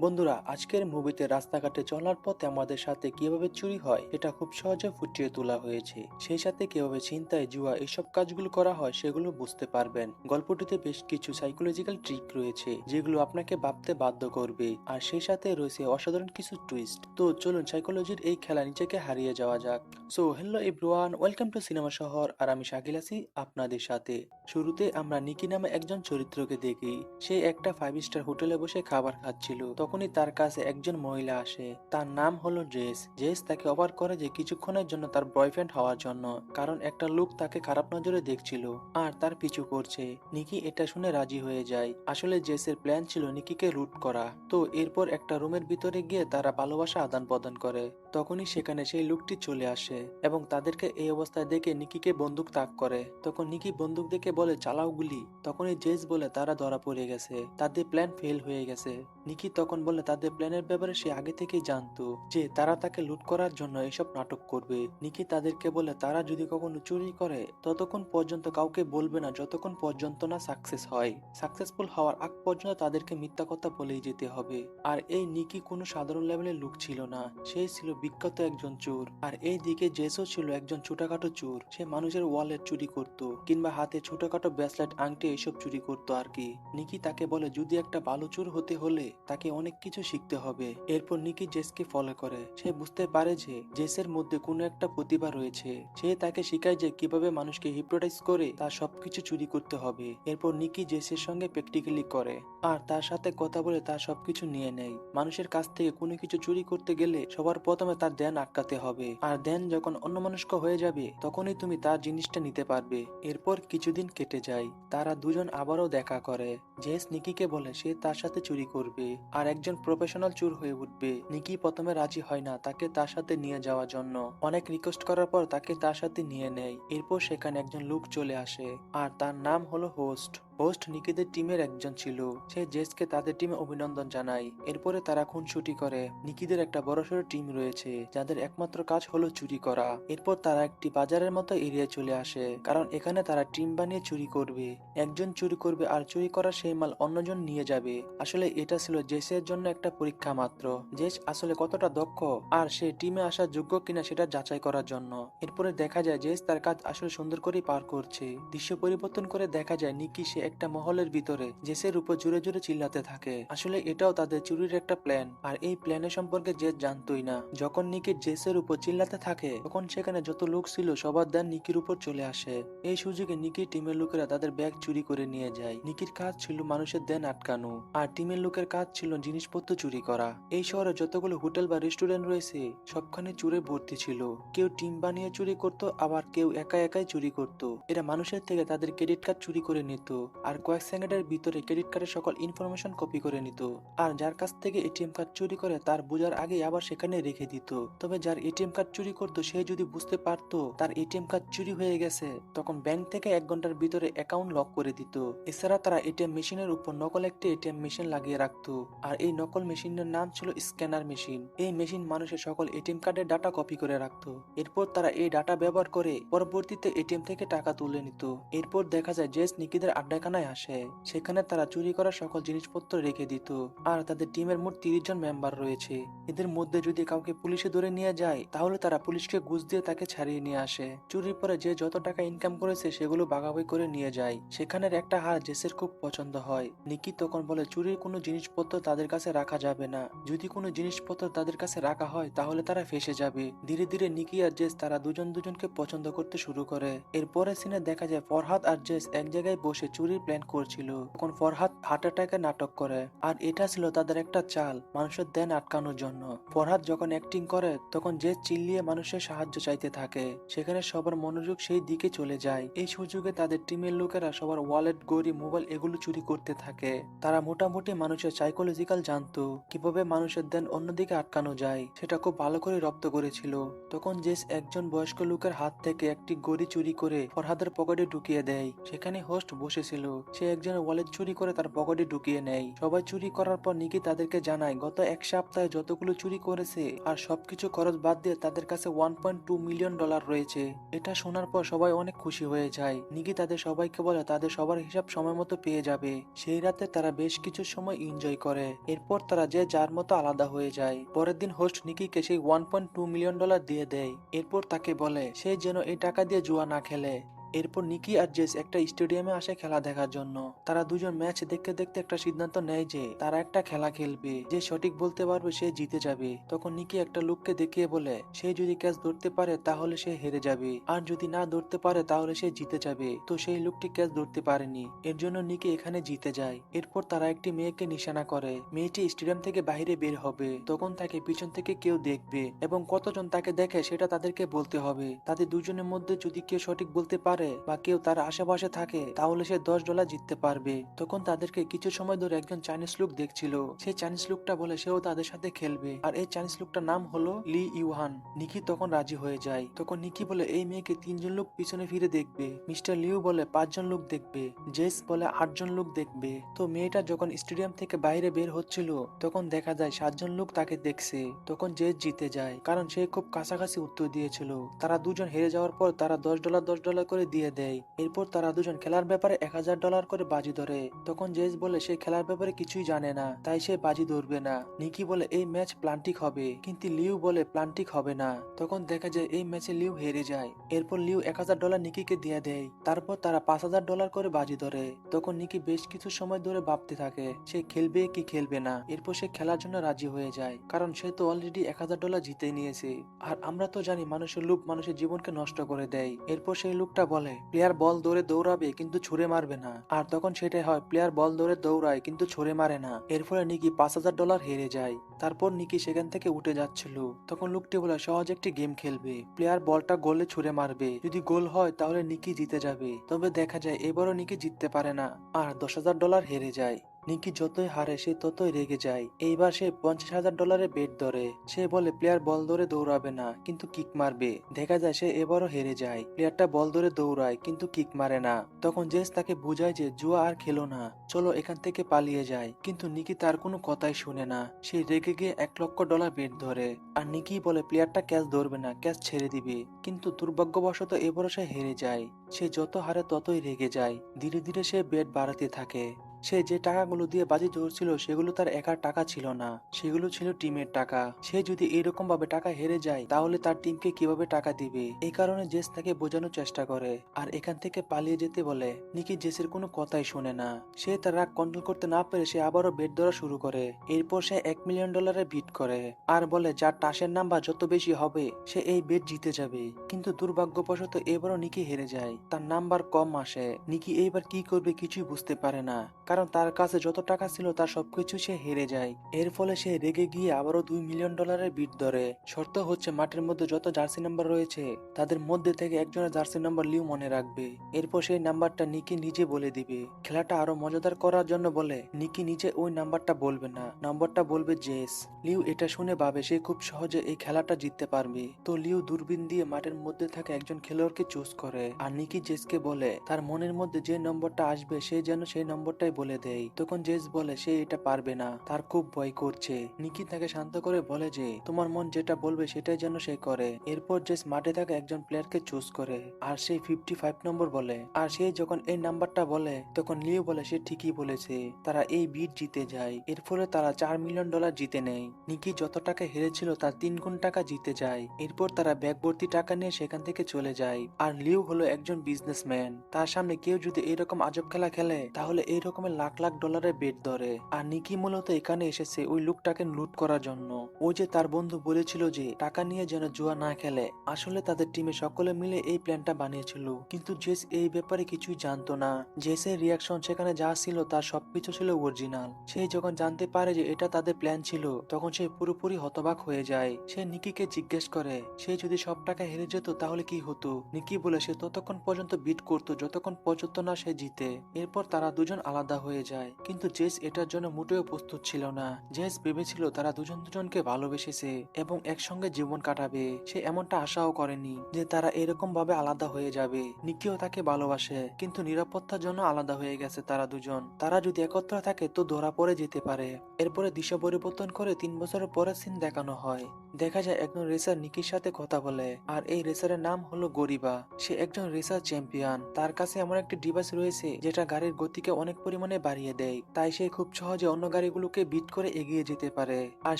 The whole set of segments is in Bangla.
বন্ধুরা, আজকের মুভিতে রাস্তাঘাটে চলার পথে আমাদের সাথে কিভাবে চুরি হয় এটা খুব সহজে ফুটিয়ে তোলা হয়েছে। সেই সাথে কিভাবে ছিনতাই, জুয়া এসব কাজগুলো করা হয় সেগুলো বুঝতে পারবেন। গল্পটিতে বেশ কিছু সাইকোলজিক্যাল ট্রিক রয়েছে যেগুলো আপনাকে ভাবতে বাধ্য করবে, আর সেই সাথে রয়েছে অসাধারণ কিছু টুইস্ট। তো চলুন সাইকোলজির এই খেলা নিজেকে হারিয়ে যাওয়া যাক। So hello everyone, welcome to cinema শহর, আর আমি শাকিল আছি আপনাদের সাথে। শুরুতে আমরা নিকি নামে একজন চরিত্রকে দেখি। সে একটা 5 স্টার হোটেলে বসে খাবার খাচ্ছিল। তখনই তার কাছে একজন মহিলা আসে। তার নাম হলো জেস। জেস তাকে অফার করে যে কিছুক্ষণের জন্য তার বয়ফ্রেন্ড হওয়ার জন্য, কারণ একটা লোক তাকে খারাপ নজরে দেখছিল আর তার পিছু করছে। নিকি এটা শুনে রাজি হয়ে যায়। আসলে জেসের প্ল্যান ছিল নিকিকে লুট করা। তো এরপর একটা রুমের ভিতরে গিয়ে তারা ভালোবাসা আদান প্রদান করে। তখনই সেখানে সেই লোকটি চলে আসে এবং তাদেরকে এই অবস্থায় দেখে নিকিকে বন্দুক তাক করে। তখন নিকি বন্দুক দেখে বলে, চালাও গুলি। তখনই জেস বলে তারা ধরা পড়ে গেছে, তাদের প্ল্যান ফেল হয়ে গেছে। নিকি তখন বলে তাদের প্ল্যানের ব্যাপারে সে আগে থেকেই জানতো, যে তারা তাকে লুট করার জন্য এসব নাটক করবে। নিকি তাদেরকে বলে তারা যদি কখনো চুরি করে ততক্ষণ পর্যন্ত কাউকে বলবে না যতক্ষণ পর্যন্ত না সাকসেস হয়। সাকসেসফুল হওয়ার আগ পর্যন্ত তাদেরকে মিথ্যা কথা বলেই যেতে হবে। আর এই নিকি কোনো সাধারণ লেভেলের লোক ছিল না, সে ছিল বিখ্যাত একজন চোর। আর এই দিকে জেসও ছিল একজন ছোটখাটো চোর। সে মানুষের ওয়ালেট চুরি করত, কিংবা হাতে ছোটখাটো ব্রেসলেট, আংটি এসব চুরি করতো আর কি। নিকি তাকে বলে যদি একটা ভালো চোর হতে হলে তাকে অনেক কিছু শিখতে হবে। এরপর নিকি জেসকে ফলো করে। সে বুঝতে পারে যে জেসের মধ্যে কোনো একটা প্রতিভা রয়েছে। সে তাকে শিখায় যে কিভাবে মানুষকে হিপনোটাইজ করে তার সবকিছু চুরি করতে হবে। এরপর নিকি জেসের সঙ্গে প্র্যাকটিক্যালি করে আর তার সাথে কথা বলে তার সবকিছু নিয়ে নেয়। মানুষের কাছ থেকে কোনো কিছু চুরি করতে গেলে সবার প্রথমে তার ধ্যান আটকাতে হবে, আর ধ্যান যখন অন্যমনস্ক হয়ে যাবে তখনই তুমি তার জিনিসটা নিতে পারবে। এরপর কিছুদিন কেটে যায়, তারা দুজন আবারও দেখা করে। জেস নিকিকে বলে সে তার সাথে চুরি করবে আর একজন প্রফেশনাল চোর হয়ে উঠবে। নিকি প্রথমে রাজি হয় না তাকে তার সাথে নিয়ে যাওয়ার জন্য। অনেক রিকোয়েস্ট করার পর তাকে তার সাথে নিয়ে নেয়। এরপর সেখানে একজন লোক চলে আসে আর তার নাম হলো হোস্ট। হোস্ট নিকিদের টিমের একজন ছিল। সে জেসকে তাদের টিমে অভিনন্দন জানায়। এরপরে তারা খুনসুটি করে। নিকিদের একটা বড়সড় টিম রয়েছে যাদের একমাত্র কাজ হলো চুরি করা। এরপর তারা একটি বাজারের মতো এরিয়ায় চলে আসে, কারণ এখানে তারা টিম বানিয়ে চুরি করবে। একজন চুরি করবে আর চুরি করা সেই মাল অন্যজন নিয়ে যাবে। আসলে এটা ছিল জেসের জন্য একটা পরীক্ষা মাত্র, জেস আসলে কতটা দক্ষ আর সে টিমে আসার যোগ্য কিনা সেটা যাচাই করার জন্য। এরপরে দেখা যায় জেস তার কাজ আসলে সুন্দর করেই পার করছে। দৃশ্য পরিবর্তন করে দেখা যায় নিকি সে একটা মহলের ভিতরে জেসের উপর জোরে জোরে চিল্লাতে থাকে। আসলে এটাও তাদের চুরির একটা প্ল্যান, আর এই প্ল্যানের সম্পর্কে জেস জানতোই না। যখন নিকি জেসের উপর চিল্লাতে থাকে তখন সেখানে যত লোক ছিল সবার ধ্যান নিকির উপর চলে আসে। এই সুযোগে নিকির টিমের লোকেরা তাদের ব্যাগ চুরি করে নিয়ে যায়। নিকির কাজ ছিল মানুষের ধ্যান আটকানো, আর টিমের লোকের কাজ ছিল জিনিসপত্র চুরি করা। এই শহরে যতগুলো হোটেল বা রেস্টুরেন্ট রয়েছে সবখানে চুরে ভর্তি ছিল। কেউ টিম বানিয়ে চুরি করত, আবার কেউ একা একাই চুরি করত। এরা মানুষের থেকে তাদের ক্রেডিট কার্ড চুরি করে নিত, আর কয়েক সেকেন্ডের ভিতরে ক্রেডিট কার্ডের সকল ইনফরমেশন কপি করে নিত। আর যার কাছ থেকে এটিএম কার্ড চুরি করে তার বোঝার আগে আবার সেখানে রেখে দিত। তবে যার এটিএম কার্ড চুরি করতো সে যদি বুঝতে পারতো তার এটিএম কার্ড চুরি হয়ে গেছে, তখন ব্যাংক থেকে 1 ঘন্টার ভিতরে অ্যাকাউন্ট লক করে দিত। এছাড়া তারা এটিএম মেশিনের উপর নকল একটি এটিএম মেশিন লাগিয়ে রাখতো, আর এই নকল মেশিনের নাম ছিল স্ক্যানার মেশিন। এই মেশিন মানুষের সকল এটিএম কার্ডের ডাটা কপি করে রাখতো। এরপর তারা এই ডাটা ব্যবহার করে পরবর্তীতে এটিএম থেকে টাকা তুলে নিত। এরপর দেখা যায় জেস নিকিদের আড্ডাখানায় আসে। সেখানে তারা চুরি করা সকল জিনিসপত্র রেখে দিত। আর তাদের টিমের মোট 30 জন মেম্বার রয়েছে। এদের মধ্যে যদি কাউকে পুলিশে ধরে নিয়ে যায় তাহলে তারা পুলিশকে ঘুষ দিয়ে তাকে ছাড়িয়ে নিয়ে আসে। চুরির পরে যে যত টাকা ইনকাম করেছে সেগুলো ভাগাভাগি করে নিয়ে যায়। সেখানের একটা হার জেসের খুব পছন্দ হয়। নিকি তখন বলে চুরির কোনো জিনিসপত্র তাদের কাছে রাখা যাবে না। যদি কোনো জিনিসপত্র তাদের কাছে রাখা হয় তাহলে তারা ফেসে যাবে। ধীরে ধীরে নিকি আর জেস তারা দুজন দুজনকে পছন্দ করতে শুরু করে। এরপরে সিনে দেখা যায় ফরহাদ আর জেস এক জায়গায় বসে চুরির প্ল্যান করছিল। তখন ফরহাদ হার্ট অ্যাটাকে নাটক করে, আর এটা ছিল তাদের একটা চাল মানুষের ধ্যান আটকানোর জন্য। ফরহাদ যখন অ্যাক্টিং করে তখন জেস চিল্লিয়ে মানুষের সাহায্য চাইতে থাকে। সেখানে সবার মনোযোগ সেই দিকে চলে যায়। এই সুযোগে তাদের টিমের লোকেরা সবার ওয়ালেট, গড়ি, মোবাইল এগুলো চুরি করতে থাকে। তারা মোটামুটি মানুষের সাইকোলজিক্যাল জানতো, কিভাবে মানুষের ধ্যান অন্যদিকে আটকানো যায় সেটা খুব ভালো করে রপ্ত করেছিল। তখন জেস একজন বয়স্ক লোকের হাত থেকে একটি গড়ি চুরি করে ফরহাদের পকেটে ঢুকিয়ে দেয়। সেখানে হোস্ট বসেছিল, সে একজনের ওয়ালেট চুরি করে তার পকেটে ঢুকিয়ে নেয়। সবাই চুরি করার পর নিকি তাদেরকে জানায় গত এক সপ্তাহে যতগুলো চুরি করেছে আর সবকিছু খরচ বাদ দিয়ে তাদের কাছে $1.2 মিলিয়ন রয়েছে। এটা শোনার পর সবাই অনেক খুশি হয়ে যায়। নিকি তাদের সবাইকে বলে তাদের সবার হিসাব সময় মতো পেয়ে যাবে। সেই রাতে তারা বেশ কিছু সময় এনজয় করে। এরপর তারা যে যার মতো আলাদা হয়ে যায়। পরের দিন হোস্ট নিকিকে সেই $1.2 মিলিয়ন দিয়ে দেয়। এরপর তাকে বলে সে যেন এই টাকা দিয়ে জুয়া না খেলে। এরপর নিকি আর জেস একটা স্টেডিয়ামে আসে খেলা দেখার জন্য। তারা দুজন ম্যাচ দেখতে দেখতে একটা সিদ্ধান্ত নেয় যে তারা একটা খেলা খেলবে, যে সঠিক বলতে পারবে সে জিতে যাবে। তখন নিকি একটা লোককে দেখিয়ে বলে সে যদি ক্যাচ ধরতে পারে তাহলে সে হেরে যাবে, আর যদি না ধরতে পারে তাহলে সে জিতে যাবে। তো সেই লোকটি ক্যাচ ধরতে পারেনি, এর জন্য নিকি এখানে জিতে যায়। এরপর তারা একটি মেয়েকে নিশানা করে। মেয়েটি স্টেডিয়াম থেকে বাইরে বের হবে, তখন তাকে পিছন থেকে কেউ দেখবে এবং কতজন তাকে দেখে সেটা তাদেরকে বলতে হবে। তাদের দুজনের মধ্যে যদি কেউ সঠিক বলতে পারে বা কেউ তার আশেপাশে থাকে তাহলে সে $10 জিততে পারবে। তখন তাদেরকে কিছু সময় ধরে একজন চাইনিজ লোক দেখছিল। সেই চাইনিজ লোকটা বলে সেও তাদের সাথে খেলবে, আর এই চাইনিজ লোকটার নাম হলো লি ইউহান। নিকি তখন রাজি হয়ে যায়। তখন নিকি বলে এই মেয়েকে 3জন লোক পিছনে ফিরে দেখবে। মিস্টার লিউ বলে 5জন লোক দেখবে। জেস বলে 8জন লোক দেখবে। তো মেয়েটা যখন স্টেডিয়াম থেকে বাইরে বের হচ্ছিল তখন দেখা যায় 7জন লোক তাকে দেখছে। তখন জেস জিতে যায় কারণ সে খুব কাছাকাছি উত্তর দিয়েছিল। তারা দুজন হেরে যাওয়ার পর তারা $10 করে দিয়ে দেয়। এরপর তারা দুজন খেলার ব্যাপারে $1000 করে বাজি ধরে। তখন জেস বলে সে খেলার ব্যাপারে কিছুই জানে না, তাই সে বাজি ধরবে না। নিকি বলে এই ম্যাচ প্লান্টিক হবে, কিন্তু লিউ বলে প্লান্টিক হবে না। তখন দেখা যায় এই ম্যাচে লিউ হেরে যায়। এরপর লিউ $1000 নিকিকে দিয়ে দেয়। তারপর তারা $5000 করে বাজি ধরে। তখন নিকি বেশ কিছু সময় ধরে ভাবতে থাকে সে খেলবে কি খেলবে না। এরপর সে খেলার জন্য রাজি হয়ে যায় কারণ সে তো অলরেডি $1000 জিতে নিয়েছে। আর আমরা তো জানি মানুষের লোভ মানুষের জীবনকে নষ্ট করে দেয়। এরপর সেই লোকটা বলে প্লেয়ার বল ধরে দৌড়াবে কিন্তু ছুড়ে মারবে না। আর তখন সেটাই হয়, প্লেয়ার বল ধরে দৌড়ায় কিন্তু ছুড়ে মারে না। এর ফলে নিকি $5000 হেরে যায়। তারপর নিকি সেখান থেকে উঠে যাচ্ছিল। তখন লোকটি বলে সহজ একটি গেম খেলবে, প্লেয়ার বলটা গোলে ছুড়ে মারবে, যদি গোল হয় তাহলে নিকি জিতে যাবে। তবে দেখা যায় এবারও নিকি জিততে পারে না আর $10,000 হেরে যায়। নিকি যতই হারে সে ততই রেগে যায়। এইবার সে $50,000 বেট ধরে। সে বলে প্লেয়ার বল ধরে দৌড়াবে না কিন্তু কিক মারবে। দেখা যায় সে এবারও হেরে যায়। প্লেয়ারটা বল ধরে দৌড়ায় কিন্তু কিক মারে না। তখন জেস তাকে বুঝায় যে জুয়া আর খেলো না, চলো এখান থেকে পালিয়ে যায়। কিন্তু নিকি তার কোনো কথাই শুনে না। সে রেগে গিয়ে $1,00,000 বেট ধরে। আর নিকি বলে প্লেয়ারটা ক্যাচ ধরবে না, ক্যাচ ছেড়ে দিবে। কিন্তু দুর্ভাগ্যবশত এবারও সে হেরে যায়। সে যত হারে ততই রেগে যায়। ধীরে ধীরে সে বেট বাড়াতে থাকে। সে যে টাকাগুলো দিয়ে বাজি ধরছিল সেগুলো তার একার টাকা ছিল না, সেগুলো ছিল টিমের টাকা। সে যদি এরকম ভাবে টাকা হেরে যায় তাহলে তার টিমকে কিভাবে টাকা দিবে। এই কারণে জেস তাকে বোঝানোর চেষ্টা করে আর এখান থেকে পালিয়ে যেতে বলে। নিকি জেসের কোনো কথাই শুনে না। সে তার রাগ কন্ট্রোল করতে না পেরে সে আবারও বেট ধরা শুরু করে। এরপর সে $1 মিলিয়ন বিট করে আর বলে যার টাসের নাম্বার যত বেশি হবে সে এই বেট জিতে যাবে। কিন্তু দুর্ভাগ্যবশত এবারও নিকি হেরে যায়, তার নাম্বার কম আসে। নিকি এইবার কি করবে কিছুই বুঝতে পারে না, কারণ তার কাছে যত টাকা ছিল তার সবকিছু সে হেরে যায়। এর ফলে সে রেগে গিয়ে আবারও $2 মিলিয়ন বিট ধরে। শর্ত হচ্ছে মাঠের মধ্যে যত জার্সি নাম্বার রয়েছে তাদের মধ্যে থেকে একজনের জার্সি নাম্বার লিউ মনে রাখবে। এরপর সেই নাম্বারটা নিকি নিজে বলে দিবে। খেলাটা আরো মজাদার করার জন্য বলে নিকি নিজে ওই নাম্বারটা বলবে না, নাম্বারটা বলবে জেস। লিউ এটা শুনে ভাবে সে খুব সহজে এই খেলাটা জিততে পারবে। তো লিউ দূরবীন দিয়ে মাঠের মধ্যে থাকা একজন খেলোয়াড়কে চুজ করে আর নিকি জেসকে বলে তার মনের মধ্যে যে নম্বরটা আসবে সে যেন সেই নম্বরটাই বলে দেয়। তখন জেস বলে সে এটা পারবে না, তার খুব ভয় করছে। নিকি তাকে শান্ত করে বলে যে তোমার মন যেটা বলবে সেটাই যেন সে করে। এরপর জেস মাঠে থাকা একজন প্লেয়ারকে চুজ করে আর সেই 55 নম্বর বলে। আর সে যখন এই নাম্বারটা বলে তখন লিও বলে সে ঠিকই বলেছে। তারা এই বিট জিতে যায়। এর ফলে তারা $4 মিলিয়ন জিতে নেয়। নিকি যত টাকা হেরেছিল তার 3 গুণ টাকা জিতে যায়। এরপর তারা ব্যাগ ভর্তি টাকা নিয়ে সেখান থেকে চলে যায়। আর লিও হলো একজন বিজনেসম্যান, তার সামনে কেউ যদি এরকম আজব খেলা খেলে তাহলে এই রকমের লাখ লাখ ডলারের বেট ধরে। আর নিকি মূলত এখানে এসেছে ওই লোকটাকে লুট করার জন্য। ওই যে তার বন্ধু বলেছিল যে টাকা নিয়ে যেন জুয়া না খেলে, আসলে তাদের টিমে সকলে মিলে এই প্ল্যানটা বানিয়েছিল। কিন্তু জেস এই ব্যাপারে কিছুই জানতো না। জেসের রিয়াকশন সেখানে যা ছিল তার সবকিছু ছিল অরিজিনাল। সে যখন জানতে পারে যে এটা তাদের প্ল্যান ছিল তখন সে পুরোপুরি হতবাক হয়ে যায়। সে নিকিকে জিজ্ঞেস করে সে যদি সব টাকা হেরে যেত তাহলে কি হতো। নিকি বলে সে ততক্ষণ পর্যন্ত বিট করতো যতক্ষণ পর্যন্ত না সে জিতে। এরপর তারা দুজন আলাদা আলাদা হয়ে যায়, কিন্তু জেস এটার জন্য মোটেও প্রস্তুত ছিল না। জেস ভেবেছিল তারা দুজন দুজনকে ভালোবেসেছে এবং একসঙ্গে জীবন কাটাবে। সে এমনটা আশাও করেনি যে তারা এরকম ভাবে আলাদা হয়ে যাবে। নিকিও তাকে ভালোবাসে, কিন্তু নিরাপত্তার জন্য আলাদা হয়ে গেছে তারা দুজন। তারা যদি একত্র থাকে তো ধরা পড়ে যেতে পারে। এরপরে দিশা পরিবর্তন করে 3 বছরের পরের সিন দেখানো হয়। দেখা যায় একজন রেসার নিকির সাথে কথা বলে, আর এই রেসারের নাম হলো গরিবা। সে একজন রেসার চ্যাম্পিয়ন। তার কাছে এমন একটি ডিভাইস রয়েছে যেটা গাড়ির গতিকে অনেক পরিমাণে বাড়িয়ে দেয়, তাই সে খুব সহজে অন্য গাড়িগুলোকে বিট করে এগিয়ে যেতে পারে, আর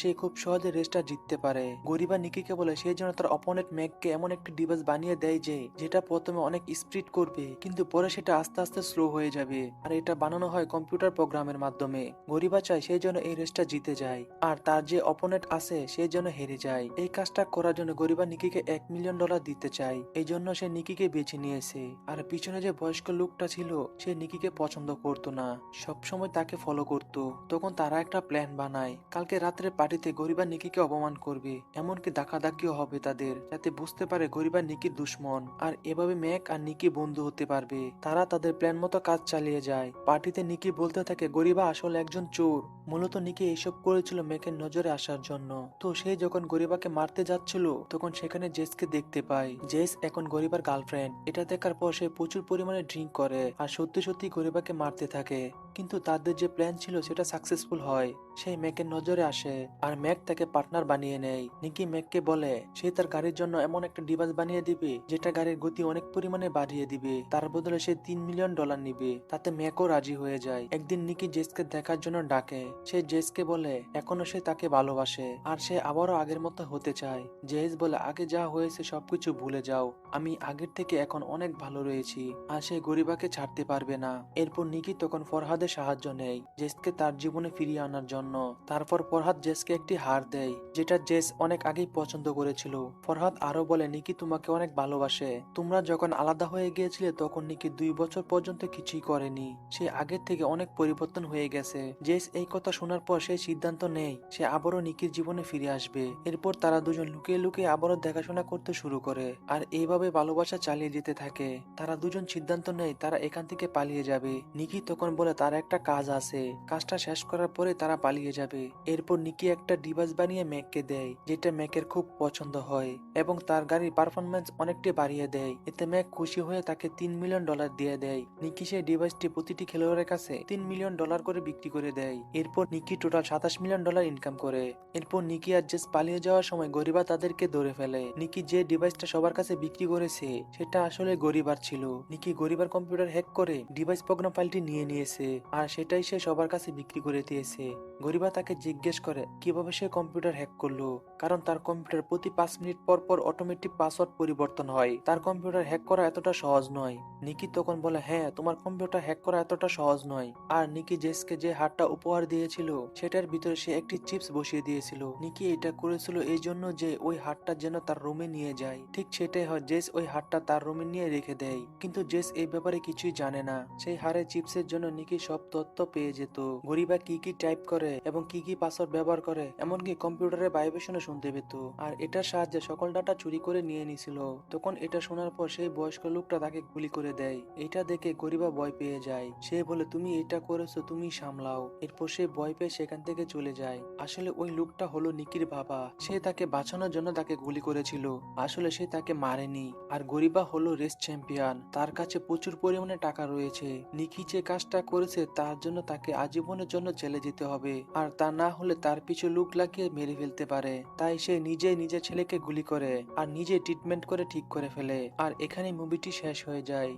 সে খুব সহজে রেসটা জিততে পারে। গরিবা নিকিকে বলে সে যেন তার অপোনেন্ট ম্যাককে এমন একটি ডিভাইস বানিয়ে দেয় যেটা প্রথমে অনেক স্পিড করবে, কিন্তু পরে সেটা আস্তে আস্তে স্লো হয়ে যাবে। আর এটা বানানো হয় কম্পিউটার প্রোগ্রামের মাধ্যমে। গরিবা চায় সেই জন্য এই রেসটা জিতে যায়, আর তার যে অপোনেন্ট আছে সে যেন হেরে যায়। এই কাজটা করার জন্য গরিবা নিকিকে $1 মিলিয়ন দিতে চায়। এই জন্য সে নিকিকে বেছে নিয়েছে। আর পিছনে যে বয়স্ক লোকটা ছিল সে নিকিকে পছন্দ করতো না, সবসময় তাকে ফলো করতো। তখন তারা একটা প্ল্যান বানায়, কালকে রাত্রে পার্টিতে গরিবা নিকিকে অপমান করবে, এমনকি ধাক্কাধাক্কিও হবে তাদের, যাতে বুঝতে পারে গরিবা নিকির দুশ্মন। আর এভাবে ম্যাক আর নিকি বন্ধু হতে পারবে। তারা তাদের প্ল্যান মতো কাজ চালিয়ে যায়। পার্টিতে নিকি বলতে থাকে গরিবা আসলে একজন চোর। মূলত নিকি এইসব করেছিল ম্যাকের নজরে আসার জন্য। তো সে যখন গরিবাকে মারতে যাচ্ছিল তখন সেখানে জেসকে দেখতে পায়। জেস এখন গরিবার গার্লফ্রেন্ড। এটা দেখার পর সে প্রচুর পরিমাণে ড্রিঙ্ক করে আর সত্যি সত্যি গরিবাকে মারতে থাকে। কিন্তু তাদের যে প্ল্যান ছিল সেটা সাকসেসফুল হয়। সেই ম্যাকের নজরে আসে আর ম্যাক তাকে পার্টনার বানিয়ে নেয়। নিকি ম্যাককে বলে সে তার গাড়ির জন্য এমন একটা ডিভাইস বানিয়ে দিবে যেটা গাড়ির গতি অনেক পরিমাণে বাড়িয়ে দিবে, তার বদলে সে $3 মিলিয়ন নিবে। তাতে ম্যাকও রাজি হয়ে যায়। একদিন নিকি জেসকে দেখার জন্য ডাকে। সে জেসকে বলে এখনো সে তাকে ভালোবাসে আর সে আবারও আগের মতো হতে চায়। জেস বলে আগে যা হয়েছে সবকিছু ভুলে যাও, আমি আগের থেকে এখন অনেক ভালো রয়েছি। আর সে গরিবাকে ছাড়তে পারবে না। এরপর নিকি তখন ফরহাদের সাহায্য নেয় জেসকে তার জীবনে ফিরিয়ে আনার জন্য। তারপর ফরহাদ জেসকে একটি হার দেয় যেটা জেস অনেক আগেই পছন্দ করেছিল। ফরহাদ আরো বলে নিকি তোমাকে অনেক ভালোবাসে। তোমরা যখন আলাদা হয়ে গিয়েছিলে তখন নিকি 2 বছর পর্যন্ত কিছুই করেনি। সে আগের থেকে অনেক পরিবর্তন হয়ে গেছে। জেস এই কথা শোনার পর সে সিদ্ধান্ত নেয় সে আবারও নিকির জীবনে ফিরে আসবে। এরপর তারা দুজন লুকিয়ে লুকিয়ে আবারও দেখাশোনা করতে শুরু করে, আর এইভাবে ভালোবাসা চালিয়ে যেতে থাকে। তারা দুজন সিদ্ধান্ত নেয় তারা এখান থেকে পালিয়ে যাবে। নিকি তখন বলে তার একটা কাজ আছে, কাজটা শেষ করার পরে তারা পালিয়ে যাবে। এরপর নিকি একটা ডিভাইস বানিয়ে ম্যাককে দেয় যেটা ম্যাকের খুব পছন্দ হয় এবং তার গাড়ির পারফরমেন্স অনেকটাই বাড়িয়ে দেয়। এতে ম্যাক খুশি হয়ে তাকে $3 মিলিয়ন দিয়ে দেয়। নিকি সেই ডিভাইসটি প্রতিটি খেলোয়াড়ের কাছে $3 মিলিয়ন করে বিক্রি করে দেয়। এরপর নিকি টোটাল $27 মিলিয়ন ইনকাম করে। এরপর নিকি আর জেস পালিয়ে যাওয়ার সময় গরিবা তাদেরকে ধরে ফেলে। নিকি যে ডিভাইসটা সবার কাছে বিক্রি করেছে সেটা আসলে গরিবার ছিল। নিকি গরিবার কম্পিউটার হ্যাক করে ডিভাইস প্রোগ্রাম ফাইলটি নিয়ে নিয়েছে আর সেটাই সে সবার কাছে বিক্রি করে দিয়েছে। গরিবা তাকে জিজ্ঞেস করে কিভাবে সে কম্পিউটার হ্যাক করলো, কারণ তার কম্পিউটার প্রতি 5 মিনিট পর পর অটোমেটিক পাসওয়ার্ড পরিবর্তন হয়। তার কম্পিউটার হ্যাক করা এতটা সহজ নয়। নিকি তখন বলে হ্যাঁ তোমার কম্পিউটার হ্যাক করা এতটা সহজ নয়। আর নিকি জেসকে যে হারটা উপহার দিয়েছিল সেটার ভিতরে সে একটি চিপস বসিয়ে দিয়েছিল। নিকি এটা করেছিল এই জন্য যে ওই হারটা যেন তার রুমে নিয়ে যায়। ঠিক সেটাই হয়, জেস ওই হারটা তার রুমে নিয়ে রেখে দেয়। কিন্তু জেস এই ব্যাপারে কিছুই জানে না। সেই হারের চিপসের জন্য নিকি সব তথ্য পেয়ে যেত। গরিবা কি কি টাইপ করে এবং কি কি পাসওয়ার্ড ব্যবহার করে, এমনকি কম্পিউটারের ভাইব্রেশনও শুনতে পেত। আর এটার সাহায্যে সকল ডাটা চুরি করে নিয়ে নিছিল। তখন এটা শোনার পর সেই বয়স্ক লোকটা তাকে গুলি করে দেয়। এটা দেখে গরিবা ভয় পেয়ে যায়। সে বলে তুমি এটা করেছো, তুমি সামলাও। এরপর সে ভয় পেয়ে সেখান থেকে চলে যায়। আসলে ওই লোকটা হলো নিকির বাবা। সে তাকে বাঁচানোর জন্য তাকে গুলি করেছিল, আসলে সে তাকে মারেনি। আর গরিবা হলো রেস চ্যাম্পিয়ন, তার কাছে প্রচুর পরিমাণে টাকা রয়েছে। নিকি যে কাজটা করেছে তার জন্য তাকে আজীবনের জন্য জেলে যেতে হবে, আর তা না হলে তার পিছু লোক লাগিয়ে মেরে ফেলতে পারে। তাই সে নিজেই নিজের ছেলেকে গুলি করে আর নিজে ট্রিটমেন্ট করে ঠিক করে ফেলে। আর এখানে মুভিটি শেষ হয়ে যায়।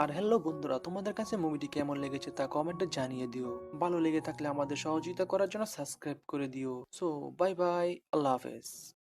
আর হ্যালো বন্ধুরা, তোমাদের কাছে মুভিটি কেমন লেগেছে তা কমেন্টে জানিয়ে দিও। ভালো লেগে থাকলে আমাদের সহযোগিতা করার জন্য সাবস্ক্রাইব করে দিও। সো বাই বাই, আল্লাহ হাফেজ।